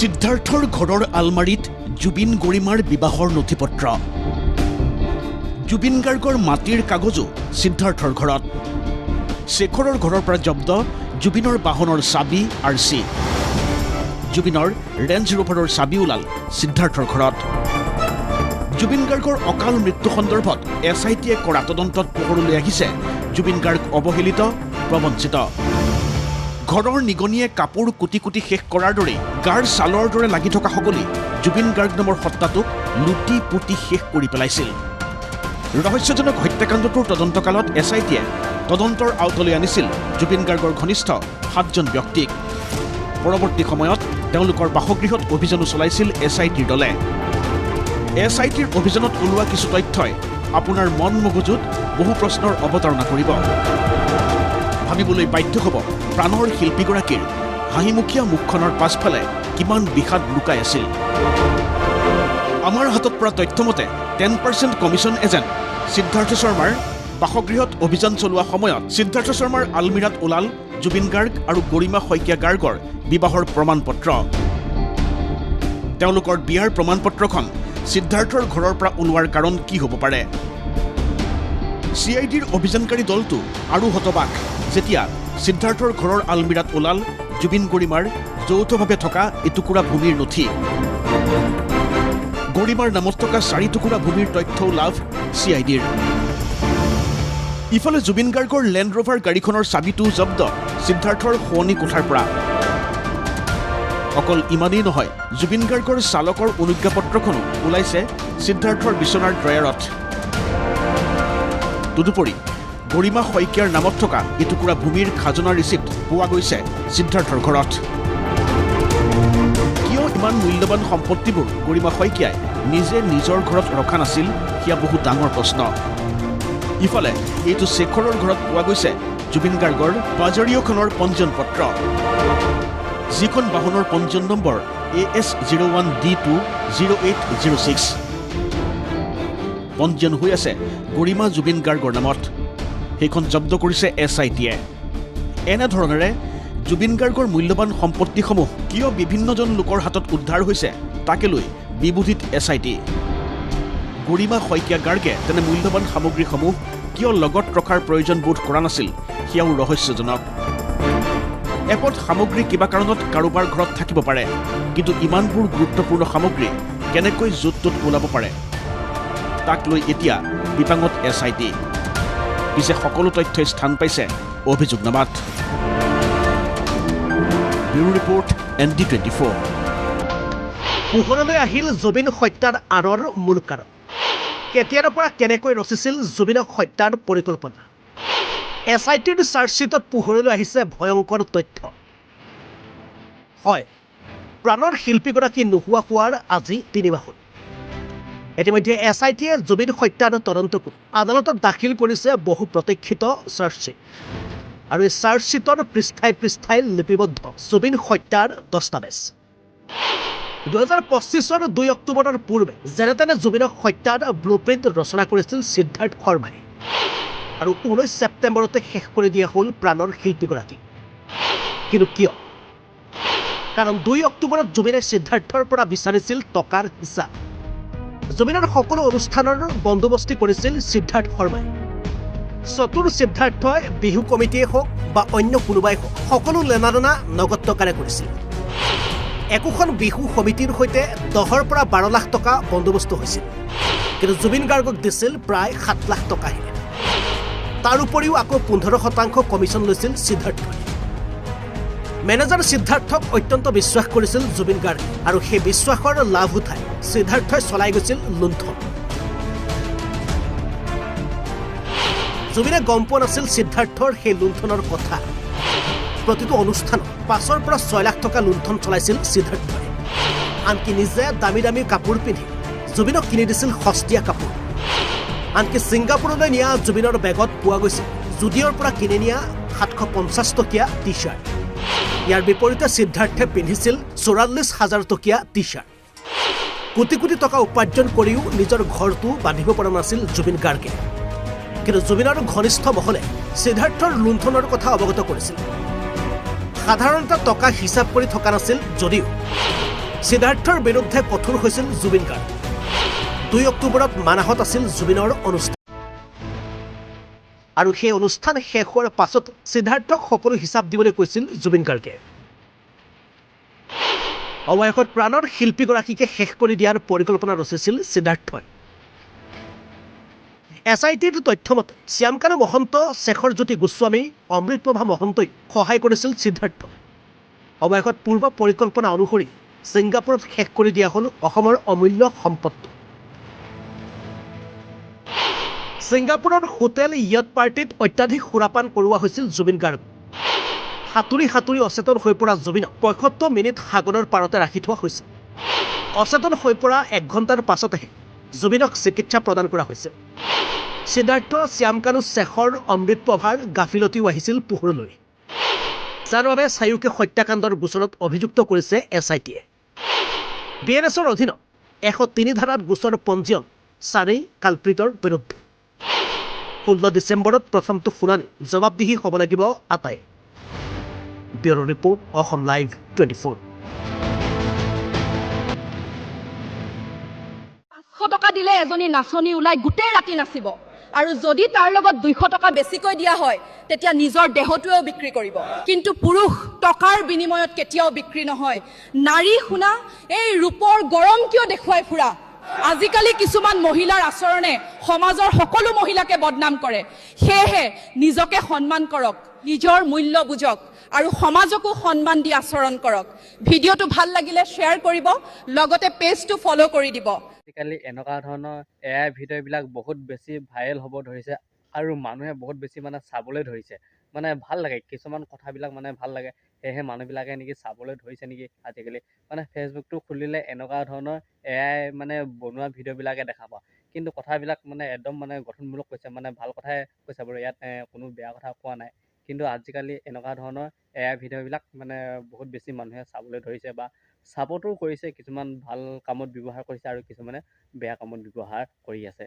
সিদ্ধাৰ্থৰ ঘৰৰ আলমাৰীত জুবিন গৰিমাৰ বিবাহৰ নথিপত্ৰ। জুবিন গাৰ্গৰ মাটিৰ কাগজো সিদ্ধাৰ্থৰ ঘৰত। শেখৰৰ ঘৰৰ পৰা জব্দ জুবিনৰ বাহনৰ চাবি আৰচি। জুবিনৰ ৰেঞ্জ ৰোভাৰৰ চাবি ওলাল সিদ্ধাৰ্থৰ ঘৰত। জুবিন গাৰ্গৰ অকাল মৃত্যু সন্দৰ্ভত SITয়ে কৰা তদন্তত পোহৰলৈ আহিছে জুবিন গাৰ্গ অৱহেলিত, প্ৰবঞ্চিত। ঘৰৰ নিগনিয়ে কাপোৰ কুটি কুটি শেষ কৰাৰ দৰে গাৰ ছালৰ দৰে লাগি থকা সকলে জুবিন গাৰ্গ নামৰ সত্তাটোক লুটি পুতি শেষ কৰি পেলাইছিল। ৰহস্যজনক হত্যাকাণ্ডটোৰ তদন্তকালত SITয়ে তদন্তৰ আওতলৈ আনিছিল জুবিন গাৰ্গৰ ঘনিষ্ঠ 7জন ব্যক্তিক। পৰৱৰ্তী সময়ত তেওঁলোকৰ বাসগৃহত অভিযানো চলাইছিল SITৰ দলে। SITৰ অভিযানত ওলোৱা কিছু তথ্যই আপোনাৰ মন মগজুত বহু প্ৰশ্নৰ অৱতাৰণা কৰিব। ভাবিবলৈ বাধ্য হ'ব প্ৰাণৰ শিল্পীগৰাকীৰ হাঁহিমুখীয়া মুখখনৰ পাছফালে কিমান বিষাদ লুকাই আছিল। আমাৰ হাতত পৰা তথ্যমতে 10% কমিশ্যন এজেণ্ট সিদ্ধাৰ্থ শৰ্মাৰ বাসগৃহত অভিযান চলোৱা সময়ত সিদ্ধাৰ্থ শৰ্মাৰ আলমিৰাত ওলাল জুবিন গাৰ্গ আৰু গৰিমা শইকীয়া গাৰ্গৰ বিবাহৰ প্ৰমাণপত্ৰ। তেওঁলোকৰ বিয়াৰ প্ৰমাণপত্ৰখন সিদ্ধাৰ্থৰ ঘৰৰ পৰা ওলোৱাৰ কাৰণ কি হ'ব পাৰে? CIDৰ অভিযানকাৰী দলটো আৰু হতবাক যেতিয়া সিদ্ধাৰ্থৰ ঘৰৰ আলমিৰাত ওলাল জুবিন গৰিমাৰ যৌথভাৱে থকা এটুকুৰা ভূমিৰ নথি। গৰিমাৰ নামত থকা 4 টুকুৰা ভূমিৰ তথ্যও লাভ CIDৰ। ইফালে জুবিন গাৰ্গৰ লেণ্ড ৰোভাৰ গাড়ীখনৰ চাবিটো জব্দ সিদ্ধাৰ্থৰ শোৱনি কোঠাৰ পৰা। অকল ইমানেই নহয়, জুবিন গাৰ্গৰ চালকৰ অনুজ্ঞাপত্ৰখনো ওলাইছে সিদ্ধাৰ্থৰ বিচনাৰ ড্ৰয়াৰত। তদুপৰি গৰিমা শইকীয়াৰ নামত থকা এটুকুৰা ভূমিৰ খাজনা ৰিচিপ্ট পোৱা গৈছে সিদ্ধাৰ্থৰ ঘৰত। কিয় ইমান মূল্যৱান সম্পত্তিবোৰ গৰিমা শইকীয়াই নিজে নিজৰ ঘৰত ৰখা নাছিল, সেয়া বহু ডাঙৰ প্ৰশ্ন। ইফালে এইটো শেখৰৰ ঘৰত পোৱা গৈছে জুবিন গাৰ্গৰ বাজাৰিঅখনৰ পঞ্জীয়ন পত্ৰ, যিখন বাহনৰ পঞ্জীয়ন নম্বৰ AS01D20806। পঞ্জীয়ন হৈ আছে গৰিমা জুবিন গাৰ্গৰ নামত। সেইখন জব্দ কৰিছে SITয়ে। এনেধৰণেৰে জুবিন গাৰ্গৰ মূল্যৱান সম্পত্তিসমূহ কিয় বিভিন্নজন লোকৰ হাতত উদ্ধাৰ হৈছে তাকে লৈ বিবোধিত SIT। গৰিমা শইকীয়া গাৰ্গে তেনে মূল্যৱান সামগ্ৰীসমূহ কিয় লগত ৰখাৰ প্ৰয়োজন বোধ কৰা নাছিল, সেয়াও ৰহস্যজনক। এপদ সামগ্ৰী কিবা কাৰণত কাৰোবাৰ ঘৰত থাকিব পাৰে, কিন্তু ইমানবোৰ গুৰুত্বপূৰ্ণ সামগ্ৰী কেনেকৈ য'ত ত'ত ওলাব পাৰে তাক লৈ এতিয়া বিপাঙত SIT। পিছে সকলো তথ্যই স্থান পাইছে অভিযোগনামাত। Bureau report ND24। পোহৰলৈ আহিল জুবিন হত্যাৰ আঁৰৰ মূল কাৰণ। কেতিয়াৰ পৰা কেনেকৈ ৰচিছিল জুবিনক হত্যাৰ পৰিকল্পনা? SITৰ চাৰ্জশ্বিটত পোহৰলৈ আহিছে ভয়ংকৰ তথ্য। হয়, প্ৰাণৰ শিল্পীগৰাকী নোহোৱা হোৱাৰ আজি 3 মাহ হ'ল। ইতিমধ্যে SITয়ে জুবিন হত্যাৰ তদন্তকো আদালতত দাখিল কৰিছে বহু প্ৰতীক্ষিত চাৰ্জশ্বিট। আৰু এই চাৰ্জশ্বিটৰ পৃষ্ঠাই পৃষ্ঠাই লিপিবদ্ধ জুবিন হত্যাৰ দস্তাবেজ। 2025 2 অক্টোবৰৰ পূৰ্বে যেনে তেনে জুবিনক হত্যাৰ ব্লুপ্ৰিণ্ট ৰচনা কৰিছিল সিদ্ধাৰ্থ শৰ্মাই। আৰু 19 ছেপ্টেম্বৰতে শেষ কৰি দিয়া হ'ল প্ৰাণৰ শিল্পীগৰাকী। কিন্তু কিয়? কাৰণ 2 অক্টোবৰত জুবিনে সিদ্ধাৰ্থৰ পৰা বিচাৰিছিল টকাৰ হিচাপ। জুবিনৰ সকলো অনুষ্ঠানৰ বন্দোবস্তি কৰিছিল সিদ্ধাৰ্থ শৰ্মাই। চতুৰ সিদ্ধাৰ্থই বিহু কমিটিয়ে হওক বা অন্য কোনোবাই হওক সকলো লেনাদেনা নগদ টকাৰে কৰিছিল। একোখন বিহু সমিতিৰ সৈতে 10 পৰা 12 লাখ টকা বন্দোবস্ত হৈছিল, কিন্তু জুবিন গাৰ্গক দিছিল প্ৰায় 7 লাখ টকাহে। তাৰ উপৰিও আকৌ 15% কমিশ্যন লৈছিল সিদ্ধাৰ্থই। মেনেজাৰ সিদ্ধাৰ্থক অত্যন্ত বিশ্বাস কৰিছিল জুবিন গাৰ্গে, আৰু সেই বিশ্বাসৰ লাভ উঠাই সিদ্ধাৰ্থই চলাই গৈছিল লুণ্ঠন। জুবিনে গম পোৱা নাছিল সিদ্ধাৰ্থৰ সেই লুণ্ঠনৰ কথা। প্ৰতিটো অনুষ্ঠানত 5 পৰা 6 লাখ টকা লুণ্ঠন চলাইছিল সিদ্ধাৰ্থই। আনকি নিজে দামী দামী কাপোৰ পিন্ধি জুবিনক কিনি দিছিল সস্তীয়া কাপোৰ। আনকি ছিংগাপুৰলৈ নিয়া জুবিনৰ বেগত পোৱা গৈছিল জুডিঅ'ৰ পৰা কিনি নিয়া 750 টকীয়া টি-শ্বাৰ্ট। ইয়াৰ বিপৰীতে সিদ্ধাৰ্থে পিন্ধিছিল 44,000 টকীয়া টি-শ্বাৰ্ট। কোটি কোটি টকা উপাৰ্জন কৰিও নিজৰ ঘৰটো বান্ধিব পৰা নাছিল জুবিন গাৰ্গে। কিন্তু জুবিনৰ ঘনিষ্ঠ মহলে সিদ্ধাৰ্থৰ লুণ্ঠনৰ কথা অৱগত কৰিছিল। সাধাৰণতে টকা হিচাপ কৰি থকা নাছিল যদিও সিদ্ধাৰ্থৰ বিৰুদ্ধে কঠোৰ হৈছিল জুবিন গাৰ্গ 2 অক্টোবৰত মানাহত আছিল জুবিনৰ অনুষ্ঠান আৰু সেই অনুষ্ঠান শেষ হোৱাৰ পাছত সিদ্ধাৰ্থক সকলো হিচাপ দিবলৈ কৈছিল জুবিন গাৰ্গে অৱশেষত প্ৰাণৰ শিল্পীগৰাকীকে শেষ কৰি দিয়াৰ পৰিকল্পনা ৰচিছিল সিদ্ধাৰ্থই SITৰ তথ্যমতে শ্যামকানু মহন্ত শেখৰ জ্যোতি গোস্বামী অমৃতপ্ৰভা মহন্তই সহায় কৰিছিল সিদ্ধাৰ্থক অৱশেষত পূৰ্ব পৰিকল্পনা অনুসৰি ছিংগাপুৰত শেষ কৰি দিয়া হ'ল অসমৰ অমূল্য সম্পত্তি ছিংগাপুৰৰ হোটেল ইয়ট পাৰ্টিত অত্যাধিক সুৰাপান কৰোৱা হৈছিল জুবিন গাৰ্গ সাঁতুৰি সাঁতুৰি অচেতন হৈ পৰা জুবিনক ৭৫ মিনিট সাগৰৰ পাৰতে ৰাখি থোৱা হৈছিল অচেতন হৈ পৰা 1 ঘণ্টাৰ পাছতহে জুবিনক চিকিৎসা প্ৰদান কৰা হৈছিল সিদ্ধাৰ্থ শ্যামকানু শেখৰ অমৃতপ্ৰভাৰ গাফিলতিও আহিছিল পোহৰলৈ যাৰ বাবে চায়ুকে হত্যাকাণ্ডৰ গোচৰত অভিযুক্ত কৰিছে SITয়ে BNSৰ অধীনত 103 ধাৰাত গোচৰ পঞ্জীয়ন 4 কালপ্ৰিতৰ বিৰুদ্ধে 16 ডিচেম্বৰত প্ৰথমটো শুনানি জবাবদিহি হ'ব লাগিব আটাই ব্যুৰো ৰিপৰ্ট অসম লাইভ 24 500 টকা দিলে এজনী নাচনী ওলাই গোটেই ৰাতি নাচিব আৰু যদি তাৰ লগত 200 টকা বেছিকৈ দিয়া হয় তেতিয়া নিজৰ দেহটোও বিক্ৰী কৰিব কিন্তু পুৰুষ টকাৰ বিনিময়ত কেতিয়াও বিক্ৰী নহয় নাৰী শুনা এই ৰূপৰ গৰম কিয় দেখুৱাই ফুৰা আজিকালি কিছুমান মহিলাৰ আচৰণে সমাজৰ সকলো মহিলাকে বদনাম কৰে সেয়েহে নিজকে সন্মান কৰক নিজৰ মূল্য বুজক আৰু সমাজকো সন্মান দি আচৰণ কৰক ভিডিঅটো ভাল লাগিলে শ্বেয়াৰ কৰিব লগতে পেজটো ফলো কৰি দিব আজিকালি এনেকুৱা ধৰণৰ AI ভিডিঅ'বিলাক বহুত বেছি ভাইৰেল হ'ব ধৰিছে আৰু মানুহে বহুত বেছি মানে চাবলৈ ধৰিছে মানে ভাল লাগে কিছুমান কথাবিলাক মানে ভাল লাগে সেয়েহে মানুহবিলাকে নেকি চাবলৈ ধৰিছে নেকি আজিকালি মানে ফেচবুকটো খুলিলে এনেকুৱা ধৰণৰ AI মানে বনোৱা ভিডিঅ'বিলাকে দেখা পাওঁ কিন্তু কথাবিলাক মানে একদম মানে গঠনমূলক কৈছে মানে ভাল কথাই কৈছে বাৰু ইয়াত কোনো বেয়া কথা কোৱা নাই কিন্তু আজিকালি এনেকুৱা ধৰণৰ AI ভিডিঅ'বিলাক মানে বহুত বেছি মানুহে চাবলৈ ধৰিছে বা ছাপোৰ্টো কৰিছে কিছুমান ভাল কামত ব্যৱহাৰ কৰিছে আৰু কিছুমানে বেয়া কামত ব্যৱহাৰ কৰি আছে